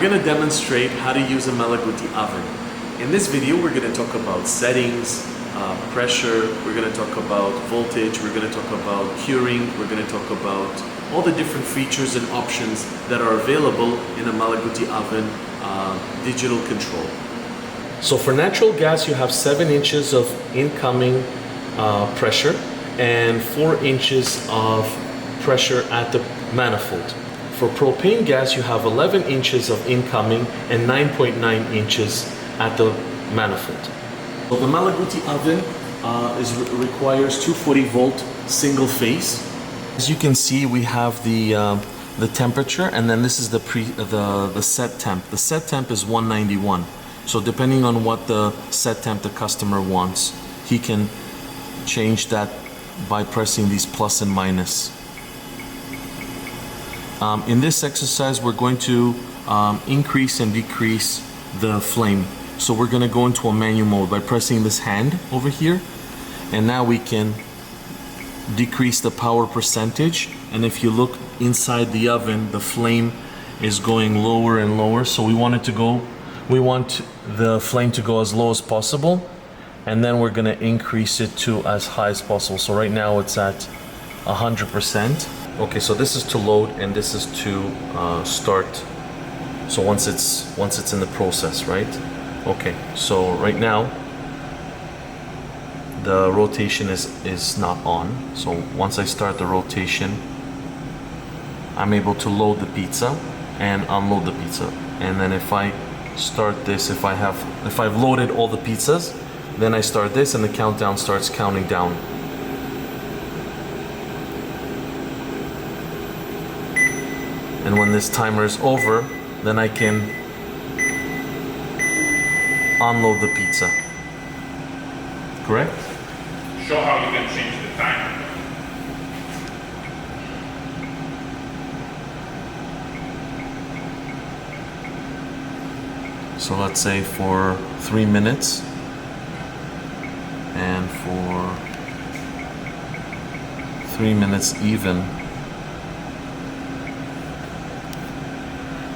we're going to demonstrate how to use a Malagutti oven. In this video, we're going to talk about settings, pressure, we're going to talk about voltage, we're going to talk about curing, we're going to talk about all the different features and options that are available in a Malagutti oven digital control. So for natural gas, you have 7 inches of incoming pressure and 4 inches of pressure at the manifold. For propane gas, you have 11 inches of incoming and 9.9 inches at the manifold. So the Malagutti oven requires 240 volt single phase. As you can see, we have the temperature, and then this is the set temp. The set temp is 191. So depending on what the set temp the customer wants, he can change that by pressing these plus and minus. In this exercise, we're going to increase and decrease the flame. So we're going to go into a manual mode by pressing this hand over here, and now we can decrease the power percentage. And if you look inside the oven, the flame is going lower and lower. So we want the flame to go as low as possible, and then we're going to increase it to as high as possible. So right now it's at 100%. Okay, so this is to load and this is to start. So once it's in the process, right? Okay, so right now the rotation is not on. So once I start the rotation, I'm able to load the pizza and unload the pizza. And then if I start this, if I've loaded all the pizzas, then I start this and the countdown starts counting down. And when this timer is over, then I can unload the pizza. Correct? Show how you can change the timer. So let's say for 3 minutes, and for 3 minutes even,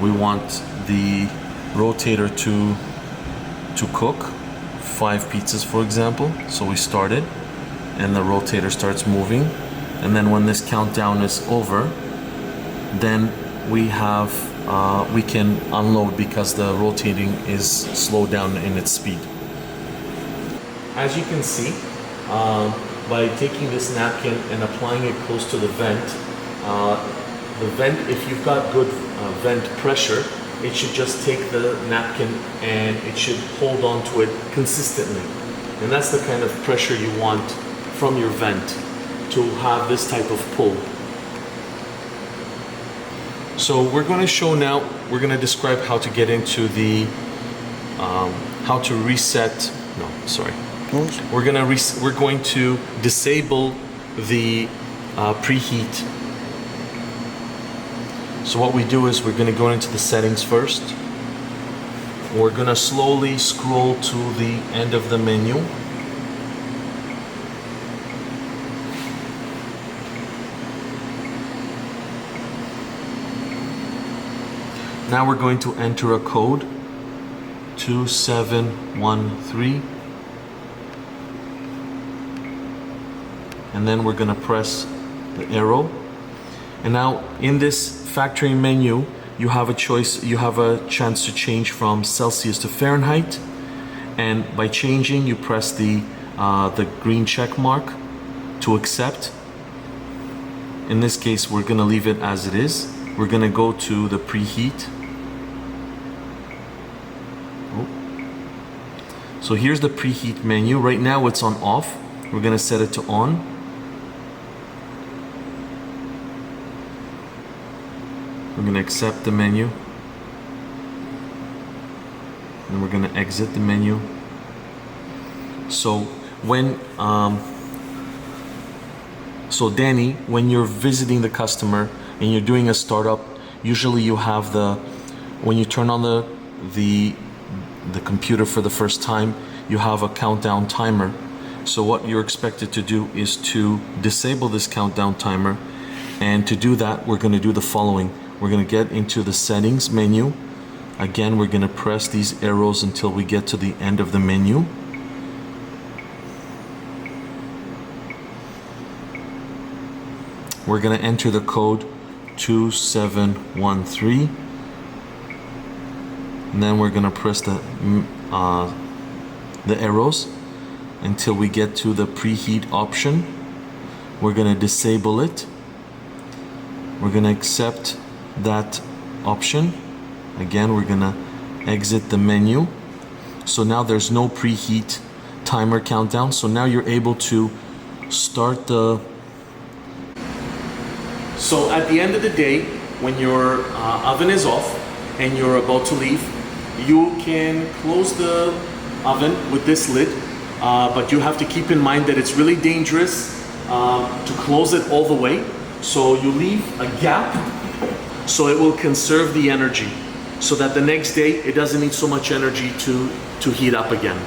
we want the rotator to cook 5 pizzas, for example. So we started, and the rotator starts moving, and then when this countdown is over, then we can unload because the rotating is slowed down in its speed. As you can see, by taking this napkin and applying it close to the vent, if you've got good vent pressure, it should just take the napkin and it should hold on to it consistently. And that's the kind of pressure you want from your vent to have this type of pull. So we're going to show now, we're going to describe how to get into the, how to reset, no, sorry. We're going to disable the preheat. So what we do is we're going to go into the settings first. We're going to slowly scroll to the end of the menu. Now we're going to enter a code, 2713. And then we're going to press the arrow. And now in this factory menu, you have a choice, you have a chance to change from Celsius to Fahrenheit. And by changing, you press the green check mark to accept. In this case, we're going to leave it as it is. We're going to go to the preheat. So here's the preheat menu. Right now it's on off. We're going to set it to on. We're going to accept the menu, and we're going to exit the menu. So Danny, when you're visiting the customer and you're doing a startup, usually you have when you turn on the computer for the first time, you have a countdown timer. So what you're expected to do is to disable this countdown timer, and to do that, we're going to do the following. We're going to get into the settings menu, Again, we're going to press these arrows until we get to the end of the menu. We're going to enter the code 2713. And then we're going to press the arrows until we get to the preheat option. We're going to disable it. We're going to accept that option. Again, we're going to exit the menu. So now there's no preheat timer countdown. So now you're able to start the... So at the end of the day, when your oven is off and you're about to leave, you can close the oven with this lid, but you have to keep in mind that it's really dangerous to close it all the way. So you leave a gap so it will conserve the energy, so that the next day it doesn't need so much energy to heat up again.